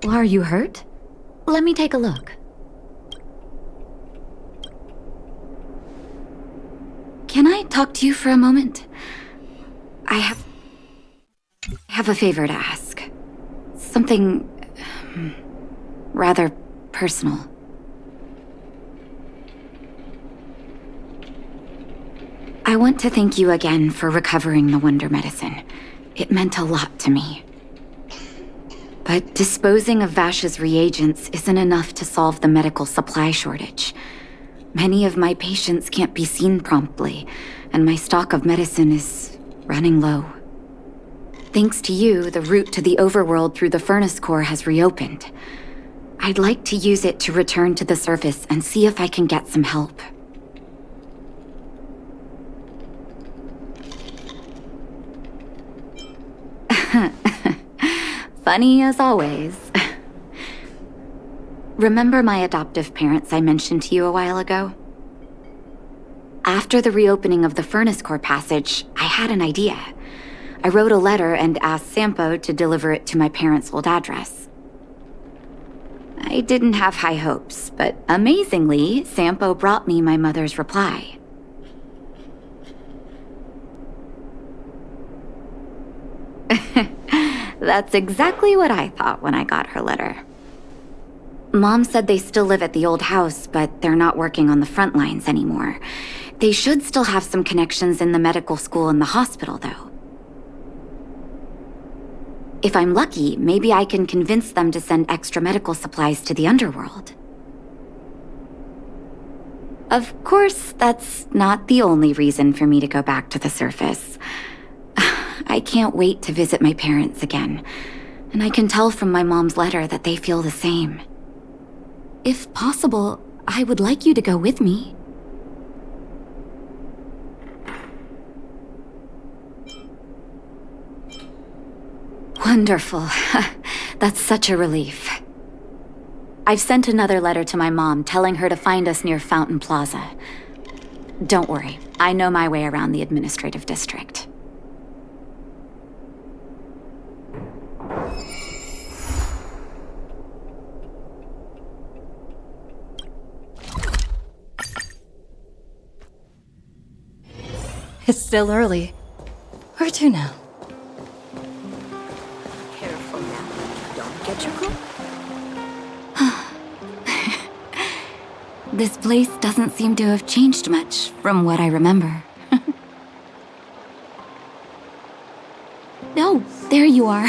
Are you hurt? Let me take a look. Can I talk to you for a moment? I have a favor to ask. Something rather personal. I want to thank you again for recovering the Wonder Medicine. It meant a lot to me. But disposing of Vash's reagents isn't enough to solve the medical supply shortage. Many of my patients can't be seen promptly, and my stock of medicine is running low. Thanks to you, the route to the overworld through the furnace core has reopened. I'd like to use it to return to the surface and see if I can get some help. Funny as always. Remember my adoptive parents I mentioned to you a while ago? After the reopening of the furnace core passage, I had an idea. I wrote a letter and asked Sampo to deliver it to my parents' old address. I didn't have high hopes, but amazingly, Sampo brought me my mother's reply. That's exactly what I thought when I got her letter. Mom said they still live at the old house, but they're not working on the front lines anymore. They should still have some connections in the medical school and the hospital, though. If I'm lucky, maybe I can convince them to send extra medical supplies to the underworld. Of course, that's not the only reason for me to go back to the surface. I can't wait to visit my parents again, and I can tell from my mom's letter that they feel the same. If possible, I would like you to go with me. Wonderful. That's such a relief. I've sent another letter to my mom telling her to find us near Fountain Plaza. Don't worry, I know my way around the administrative district. It's still early. Where to now? Careful now. Don't get your coat. This place doesn't seem to have changed much from what I remember. Oh, there you are.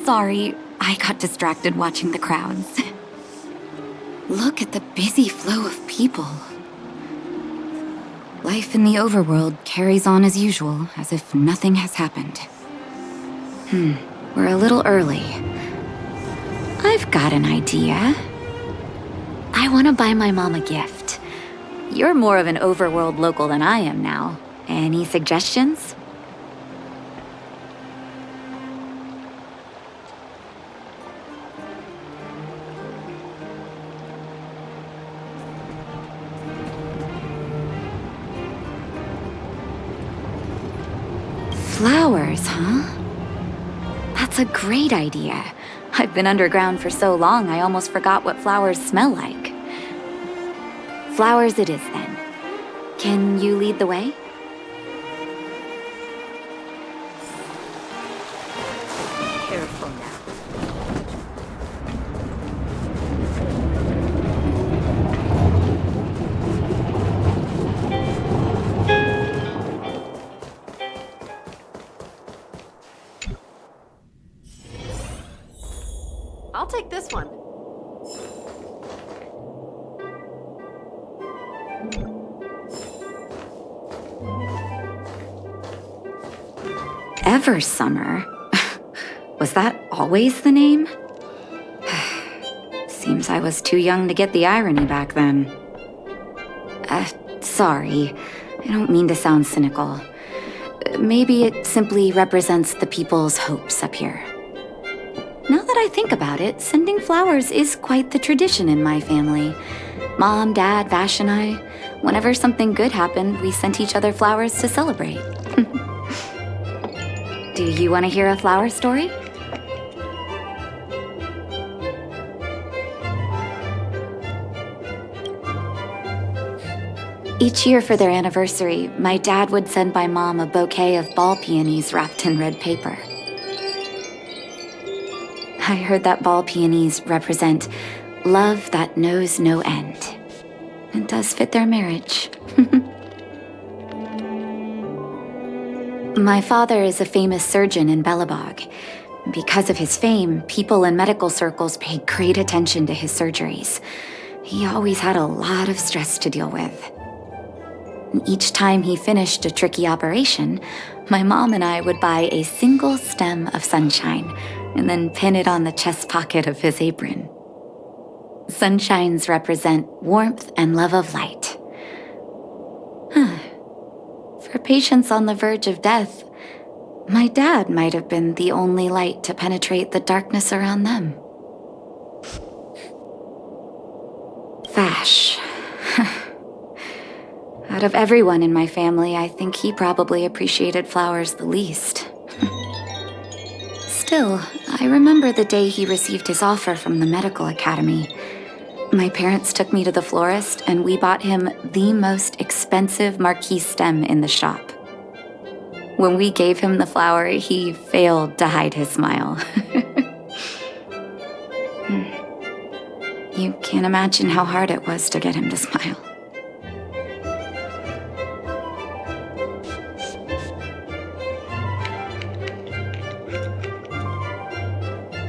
Sorry, I got distracted watching the crowds. Look at the busy flow of people. Life in the overworld carries on as usual, as if nothing has happened. We're a little early. I've got an idea. I want to buy my mom a gift. You're more of an overworld local than I am now. Any suggestions? Flowers, huh? That's a great idea. I've been underground for so long, I almost forgot what flowers smell like. Flowers it is, then. Can you lead the way? Careful now. I'll take this one. Eversummer? Was that always the name? Seems I was too young to get the irony back then. Sorry. I don't mean to sound cynical. Maybe it simply represents the people's hopes up here. Now that I think about it, sending flowers is quite the tradition in my family. Mom, Dad, Vash, and I, whenever something good happened, we sent each other flowers to celebrate. Do you want to hear a flower story? Each year for their anniversary, my dad would send my mom a bouquet of ball peonies wrapped in red paper. I heard that ball peonies represent love that knows no end. It does fit their marriage. My father is a famous surgeon in Belobog. Because of his fame, people in medical circles paid great attention to his surgeries. He always had a lot of stress to deal with. Each time he finished a tricky operation, my mom and I would buy a single stem of sunshine and then pin it on the chest pocket of his apron. Sunshines represent warmth and love of light. For patients on the verge of death, my dad might have been the only light to penetrate the darkness around them. Vash. Out of everyone in my family, I think he probably appreciated flowers the least. Still, I remember the day he received his offer from the medical academy. My parents took me to the florist and we bought him the most expensive marquee stem in the shop. When we gave him the flower, he failed to hide his smile. You can't imagine how hard it was to get him to smile.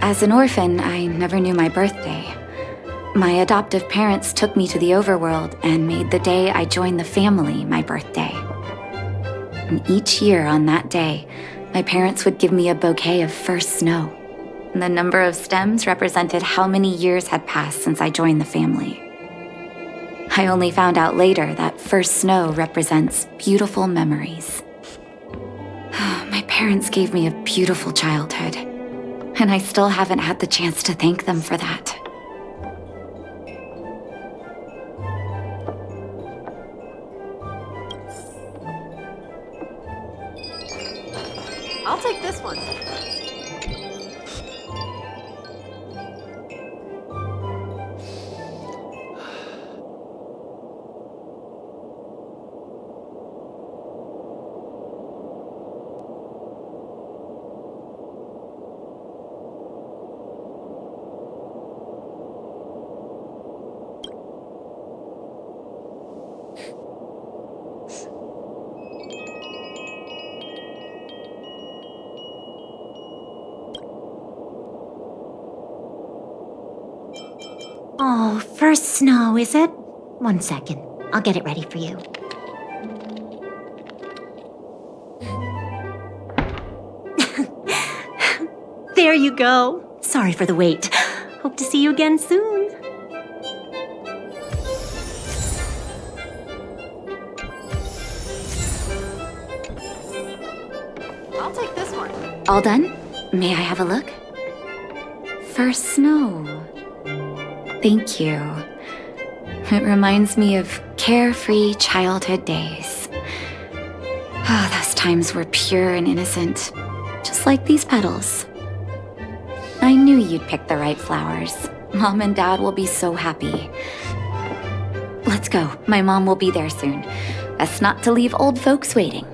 As an orphan, I never knew my birthday. My adoptive parents took me to the overworld and made the day I joined the family my birthday. And each year on that day, my parents would give me a bouquet of first snow. And the number of stems represented how many years had passed since I joined the family. I only found out later that first snow represents beautiful memories. My parents gave me a beautiful childhood, and I still haven't had the chance to thank them for that. I'll take this one. Oh, first snow, is it? 1 second. I'll get it ready for you. There you go. Sorry for the wait. Hope to see you again soon. I'll take this one. All done? May I have a look? First snow. Thank you. It reminds me of carefree childhood days. Oh, those times were pure and innocent, just like these petals. I knew you'd pick the right flowers. Mom and Dad will be so happy. Let's go. My mom will be there soon. Best not to leave old folks waiting.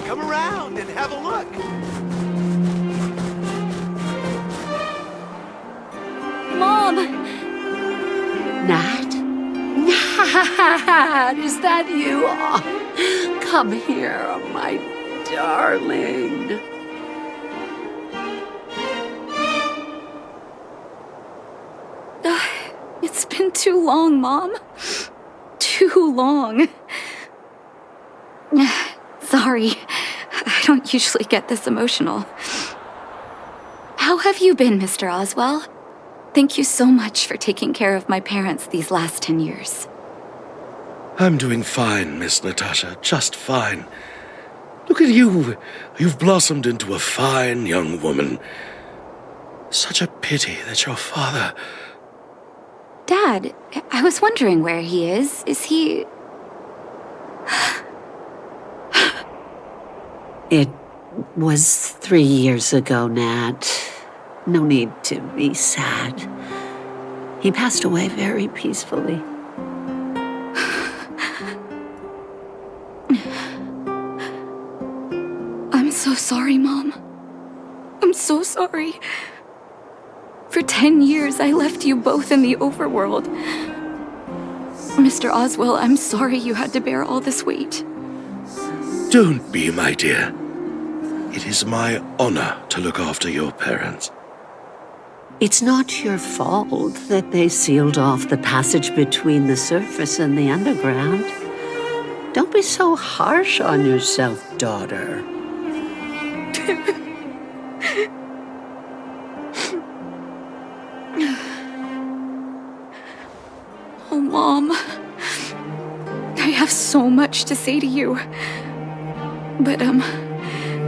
Come around and have a look. Mom! Nat? Nat, is that you? Oh, come here, my darling. It's been too long, Mom. Too long. Sorry, I don't usually get this emotional. How have you been, Mr. Oswell? Thank you so much for taking care of my parents these last 10 years. I'm doing fine, Miss Natasha, just fine. Look at you. You've blossomed into a fine young woman. Such a pity that your father... Dad, I was wondering where he is. Is he... It was 3 years ago, Nat. No need to be sad. He passed away very peacefully. I'm so sorry, Mom. I'm so sorry. For 10 years, I left you both in the overworld. Mr. Oswell, I'm sorry you had to bear all this weight. Don't be, my dear. It is my honor to look after your parents. It's not your fault that they sealed off the passage between the surface and the underground. Don't be so harsh on yourself, daughter. Oh, Mom. I have so much to say to you. But,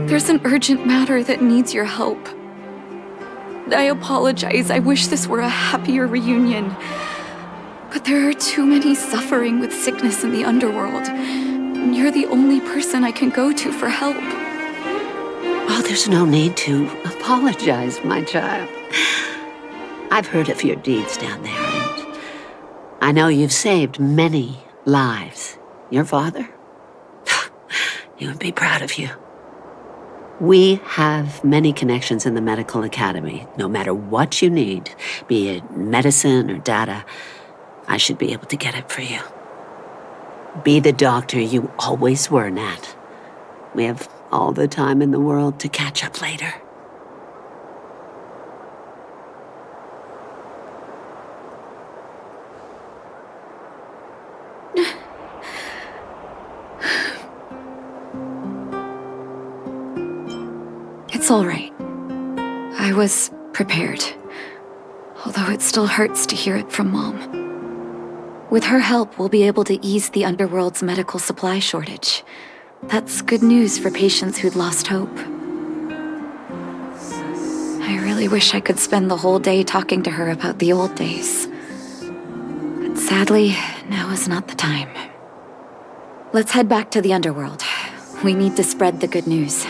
there's an urgent matter that needs your help. I apologize. I wish this were a happier reunion. But there are too many suffering with sickness in the underworld. And you're the only person I can go to for help. Oh, there's no need to apologize, my child. I've heard of your deeds down there, and I know you've saved many lives. Your father? He would be proud of you. We have many connections in the medical academy. No matter what you need, be it medicine or data, I should be able to get it for you. Be the doctor you always were, Nat. We have all the time in the world to catch up later. It's all right. I was prepared. Although it still hurts to hear it from Mom. With her help, we'll be able to ease the underworld's medical supply shortage. That's good news for patients who'd lost hope. I really wish I could spend the whole day talking to her about the old days. But sadly, now is not the time. Let's head back to the underworld. We need to spread the good news.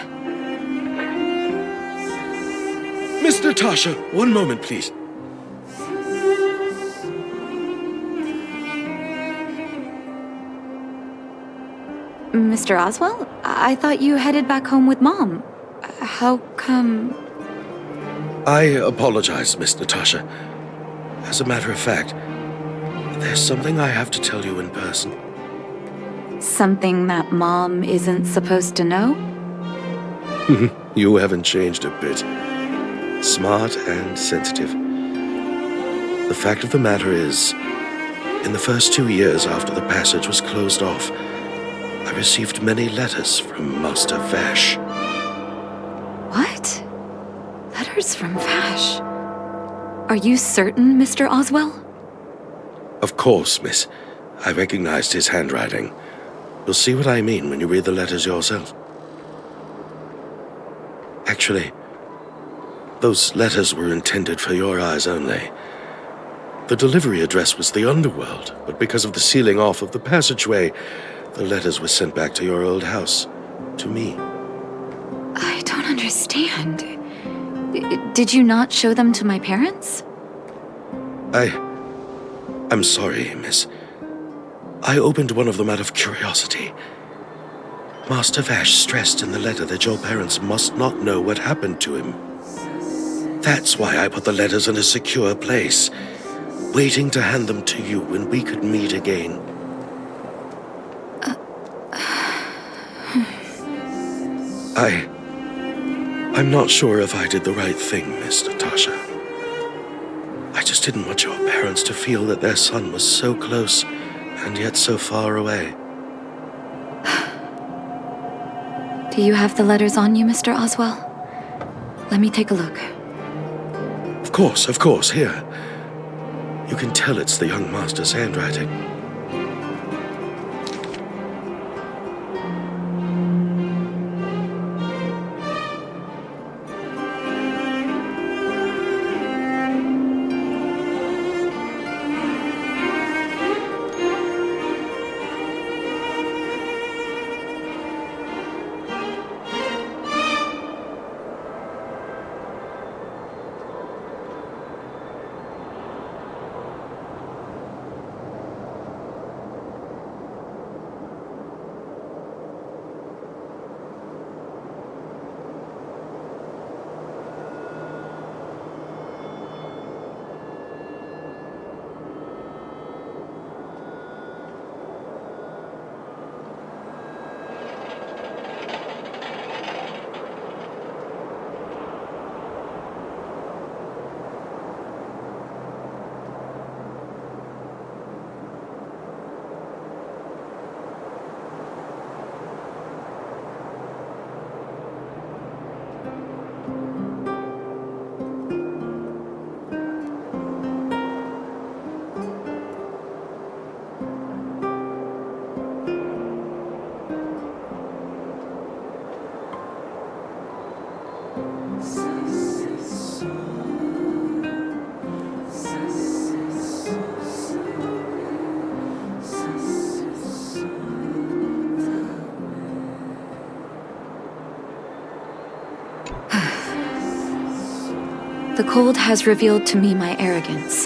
Miss Natasha, one moment, please. Mr. Oswell? I thought you headed back home with Mom. How come... I apologize, Miss Natasha. As a matter of fact, there's something I have to tell you in person. Something that Mom isn't supposed to know? You haven't changed a bit. Smart and sensitive. The fact of the matter is, in the first 2 years after the passage was closed off, I received many letters from Master Vash. What? Letters from Vash? Are you certain, Mr. Oswell? Of course, miss. I recognized his handwriting. You'll see what I mean when you read the letters yourself. Actually, those letters were intended for your eyes only. The delivery address was the underworld, but because of the sealing off of the passageway, the letters were sent back to your old house, to me. I don't understand. Did you not show them to my parents? I'm sorry, miss. I opened one of them out of curiosity. Master Vash stressed in the letter that your parents must not know what happened to him. That's why I put the letters in a secure place, waiting to hand them to you when we could meet again. I'm not sure if I did the right thing, Miss Natasha. I just just didn't want your parents to feel that their son was so close and yet so far away. Do you have the letters on you, Mr. Oswell? Let me take a look. Of course, here. You can tell it's the young master's handwriting. The cold has revealed to me my arrogance.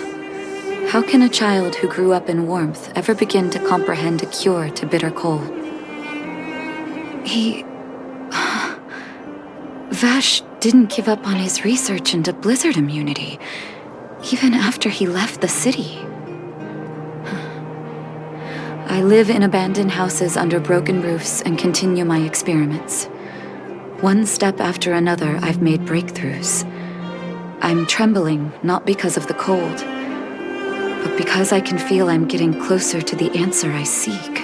How can a child who grew up in warmth ever begin to comprehend a cure to bitter cold? Vash didn't give up on his research into blizzard immunity, even after he left the city. I live in abandoned houses under broken roofs and continue my experiments. One step after another, I've made breakthroughs. I'm trembling, not because of the cold, but because I can feel I'm getting closer to the answer I seek.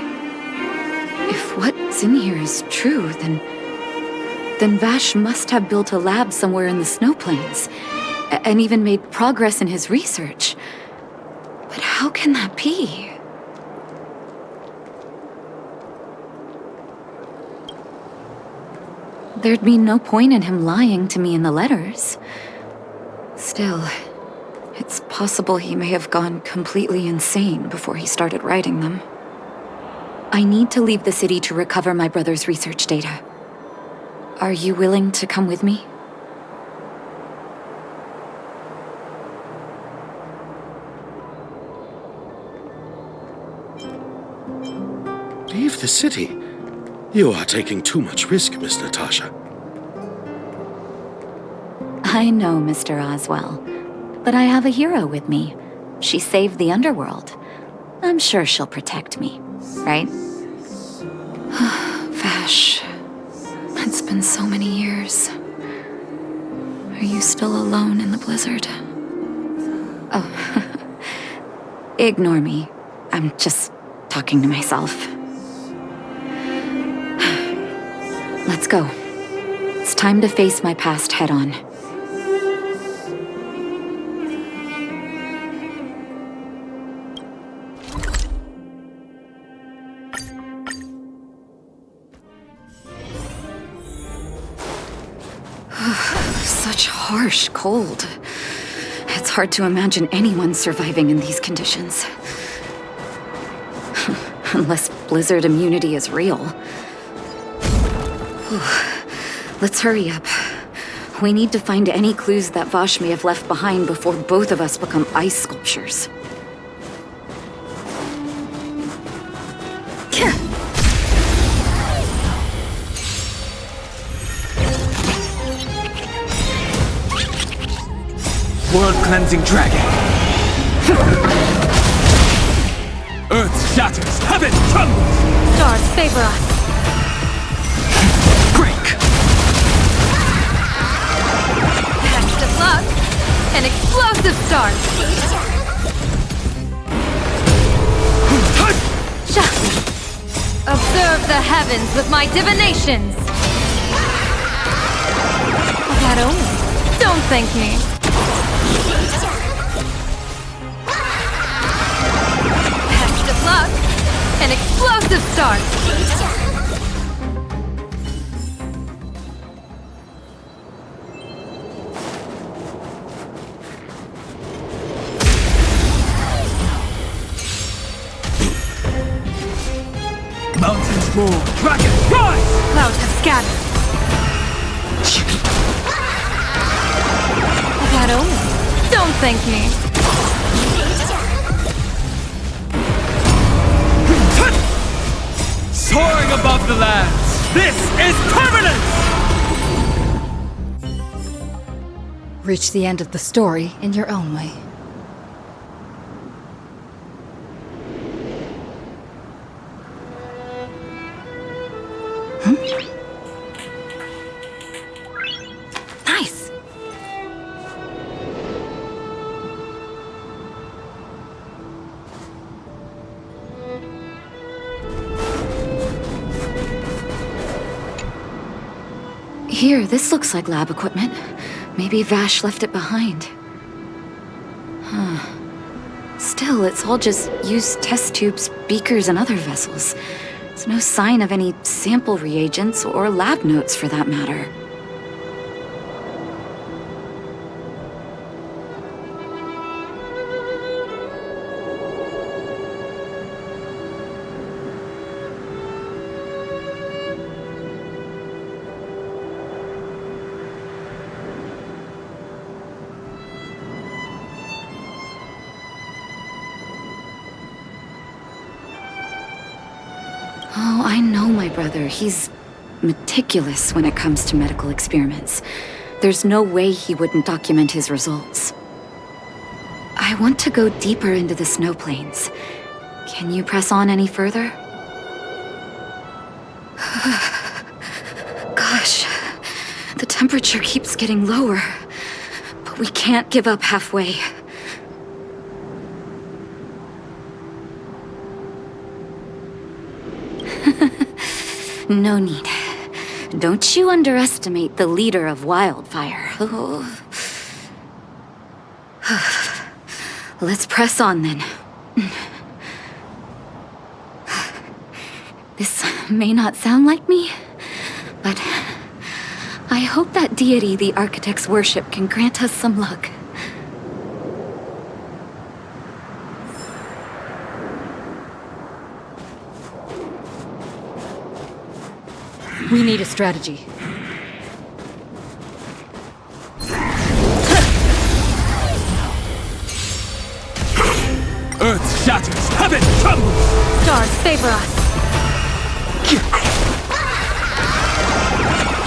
If what's in here is true, then Vash must have built a lab somewhere in the snow plains, and even made progress in his research. But how can that be? There'd be no point in him lying to me in the letters. Still, it's possible he may have gone completely insane before he started writing them. I need to leave the city to recover my brother's research data. Are you willing to come with me? Leave the city? You are taking too much risk, Miss Natasha. I know, Mr. Oswell, but I have a hero with me. She saved the underworld. I'm sure she'll protect me, right? Vash, it's been so many years. Are you still alone in the blizzard? Oh, ignore me. I'm just talking to myself. Let's go. It's time to face my past head-on. Such harsh cold. It's hard to imagine anyone surviving in these conditions. Unless blizzard immunity is real. Let's hurry up. We need to find any clues that Vash may have left behind before both of us become ice sculptures. World-cleansing dragon. Earth shatters, heaven trembles. Stars favor us. Break. Best of luck. An explosive start! Observe the heavens with my divinations! That only. Don't thank me. Best of luck! An explosive start! Mountains roar, dragon rise! Clouds have scattered. That only. Don't thank me. Soaring above the lands, this is permanence! Reach the end of the story in your own way. Nice! Here, this looks like lab equipment. Maybe Vash left it behind. Huh. Still, it's all just used test tubes, beakers, and other vessels. There's no sign of any sample reagents or lab notes for that matter. Oh, I know my brother. He's meticulous when it comes to medical experiments. There's no way he wouldn't document his results. I want to go deeper into the snow plains. Can you press on any further? Gosh, the temperature keeps getting lower, but we can't give up halfway. No need. Don't you underestimate the leader of Wildfire. Oh. Let's press on then. This may not sound like me, but I hope that deity the architects worship can grant us some luck. We need a strategy. Earth shatters, heaven trembles! Stars favor us.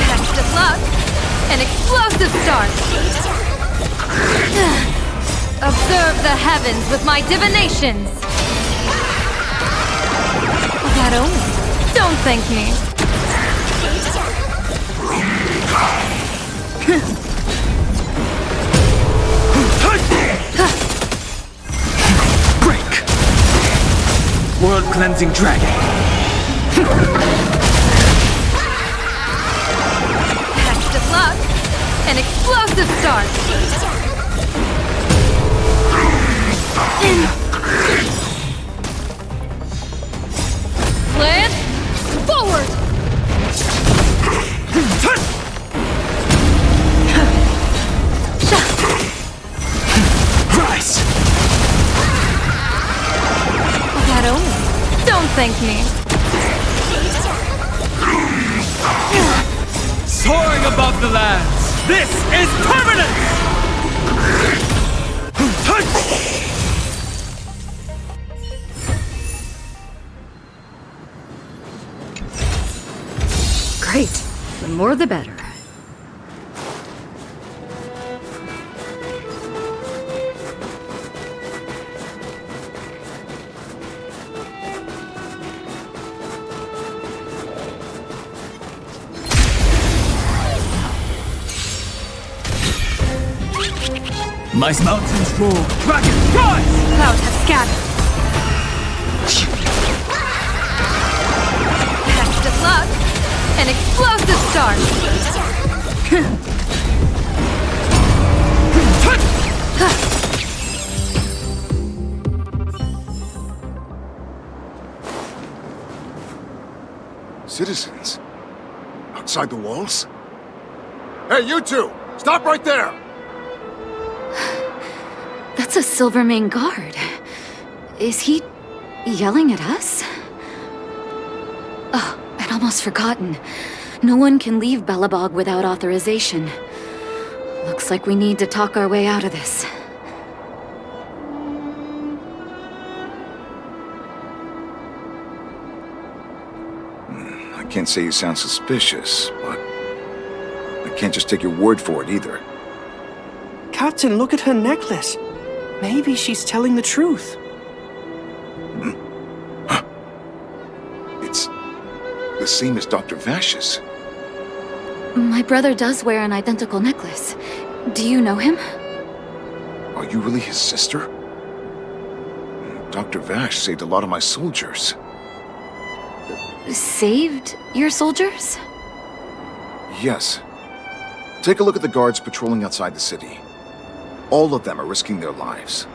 Best of luck. An explosive start. Observe the heavens with my divinations. That only. Don't thank me. Break! World-cleansing dragon! Best of luck! An explosive start! Land! Forward! Rise! That only. Don't thank me. Soaring above the lands, this is permanence! Great. The more the better. My mountains roar, dragon rise! Clouds have scattered. Best of luck. An explosive start. Citizens? Outside the walls? Hey, you two! Stop right there! That's a Silvermane guard. Is he yelling at us? Oh, I'd almost forgotten. No one can leave Belobog without authorization. Looks like we need to talk our way out of this. I can't say you sound suspicious, but I can't just take your word for it either. Captain, look at her necklace. Maybe she's telling the truth. It's the same as Dr. Vash's. My brother does wear an identical necklace. Do you know him? Are you really his sister? Dr. Vash saved a lot of my soldiers. Saved your soldiers? Yes. Take a look at the guards patrolling outside the city. All of them are risking their lives.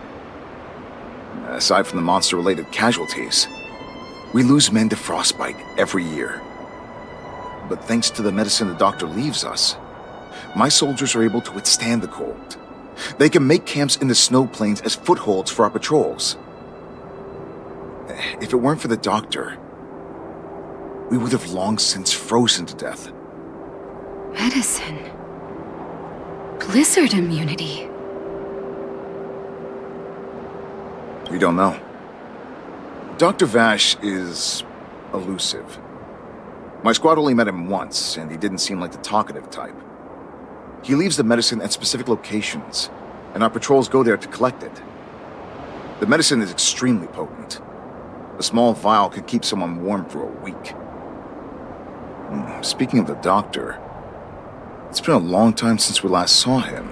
Aside from the monster-related casualties, we lose men to frostbite every year. But thanks to the medicine the doctor leaves us, my soldiers are able to withstand the cold. They can make camps in the snow plains as footholds for our patrols. If it weren't for the doctor, we would have long since frozen to death. Medicine. Blizzard immunity. We don't know. Dr. Vash is elusive. My squad only met him once, and he didn't seem like the talkative type. He leaves the medicine at specific locations, and our patrols go there to collect it. The medicine is extremely potent. A small vial could keep someone warm for a week. Speaking of the doctor, it's been a long time since we last saw him.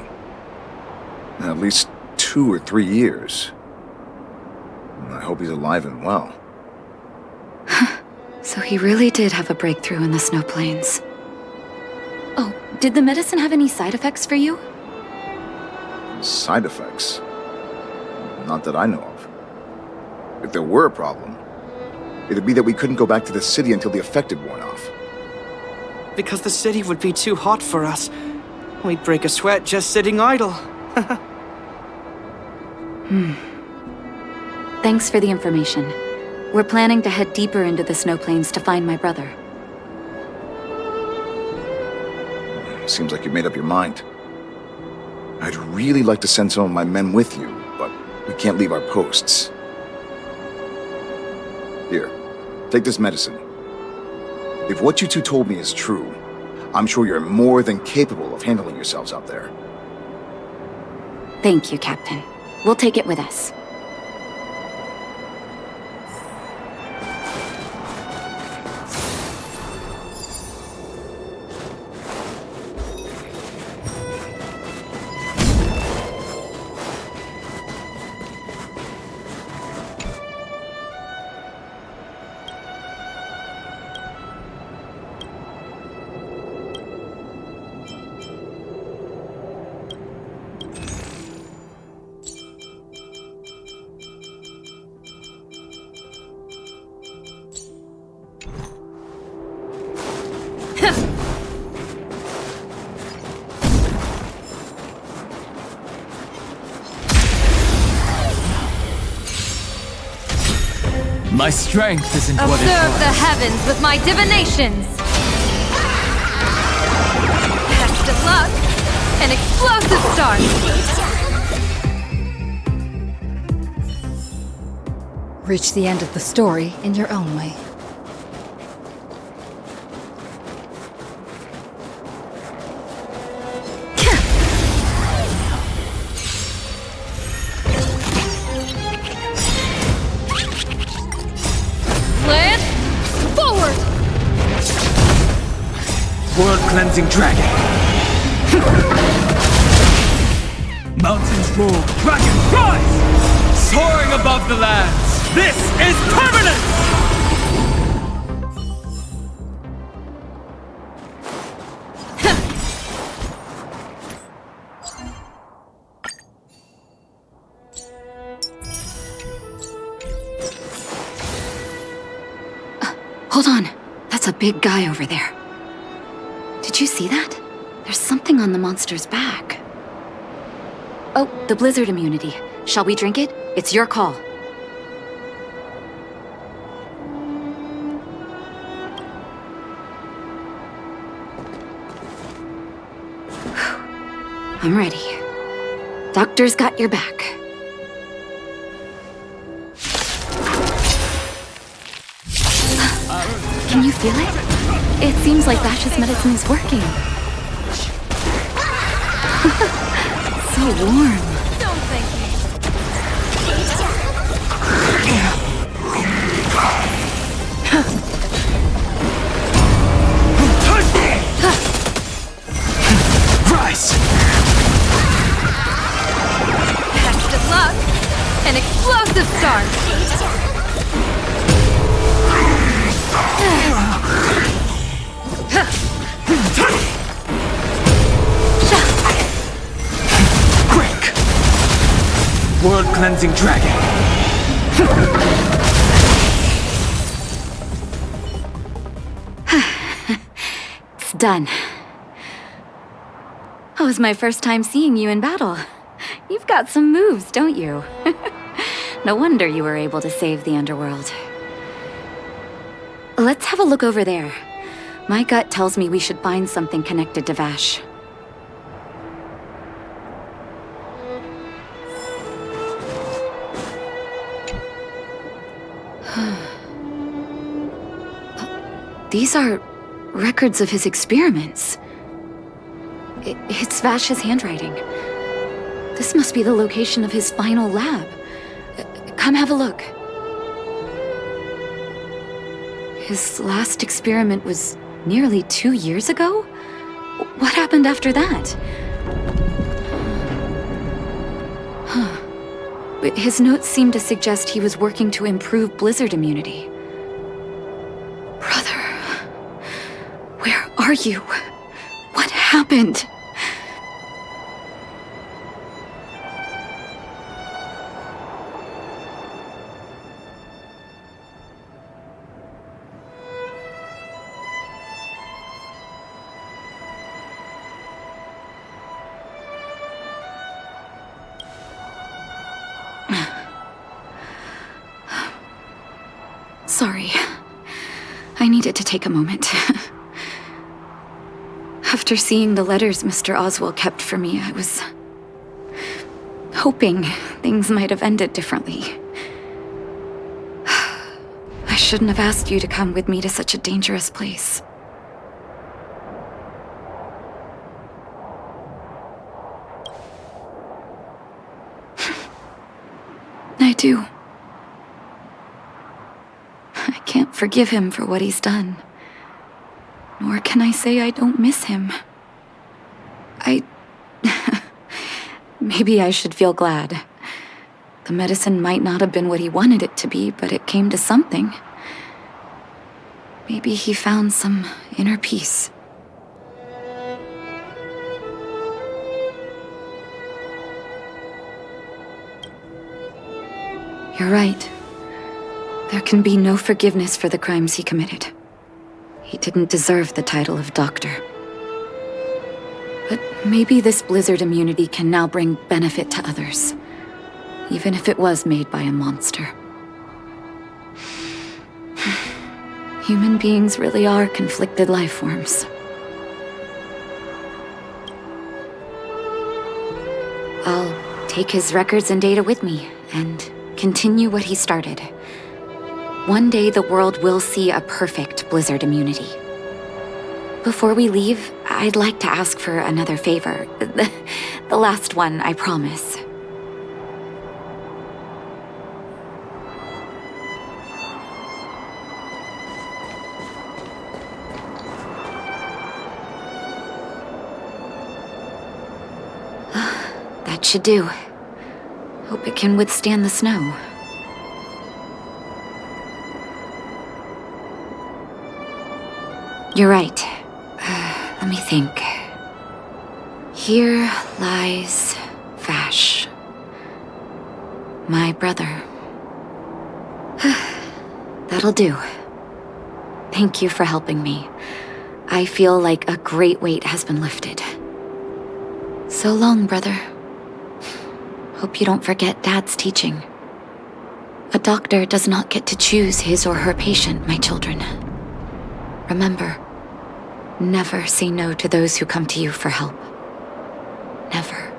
At least 2 or 3 years. I hope he's alive and well. So he really did have a breakthrough in the snow plains. Oh, did the medicine have any side effects for you? Side effects? Not that I know of. If there were a problem, it'd be that we couldn't go back to the city until the effect had worn off. Because the city would be too hot for us. We'd break a sweat just sitting idle. Thanks for the information. We're planning to head deeper into the snow plains to find my brother. Seems like you made up your mind. I'd really like to send some of my men with you, but we can't leave our posts. Here, take this medicine. If what you two told me is true, I'm sure you're more than capable of handling yourselves out there. Thank you, Captain. We'll take it with us. My strength isn't what it was. Observe the heavens with my divinations! Best of luck! An explosive start! Reach the end of the story in your own way. Land! Forward! World cleansing dragon. Mountains roar, dragons rise! Soaring above the lands, this is permanent! Hold on. That's a big guy over there. Did you see that? There's something on the monster's back. Oh, the blizzard immunity. Shall we drink it? It's your call. I'm ready. Doctor's got your back. Can you feel it? It seems like Vash's medicine is working. So warm. Don't thank me. Rise! Best of luck. An explosive start. Quick! World-cleansing dragon. It's done. That was my first time seeing you in battle. You've got some moves, don't you? No wonder you were able to save the underworld. Let's have a look over there. My gut tells me we should find something connected to Vash. These are records of his experiments. It's Vash's handwriting. This must be the location of his final lab. Come have a look. His last experiment was nearly 2 years ago? What happened after that? His notes seem to suggest he was working to improve blizzard immunity. Brother, where are you? What happened? Sorry. I needed to take a moment. After seeing the letters Mr. Oswald kept for me, I was hoping things might have ended differently. I shouldn't have asked you to come with me to such a dangerous place. I do. I can't forgive him for what he's done. Nor can I say I don't miss him. Maybe I should feel glad. The medicine might not have been what he wanted it to be, but it came to something. Maybe he found some inner peace. You're right. There can be no forgiveness for the crimes he committed. He didn't deserve the title of doctor. But maybe this blizzard immunity can now bring benefit to others, even if it was made by a monster. Human beings really are conflicted life forms. I'll take his records and data with me and continue what he started. One day the world will see a perfect blizzard immunity. Before we leave, I'd like to ask for another favor. The last one, I promise. That should do. Hope it can withstand the snow. You're right. Let me think. Here lies Vash. My brother. That'll do. Thank you for helping me. I feel like a great weight has been lifted. So long, brother. Hope you don't forget Dad's teaching. A doctor does not get to choose his or her patient, my children. Remember, never say no to those who come to you for help. Never.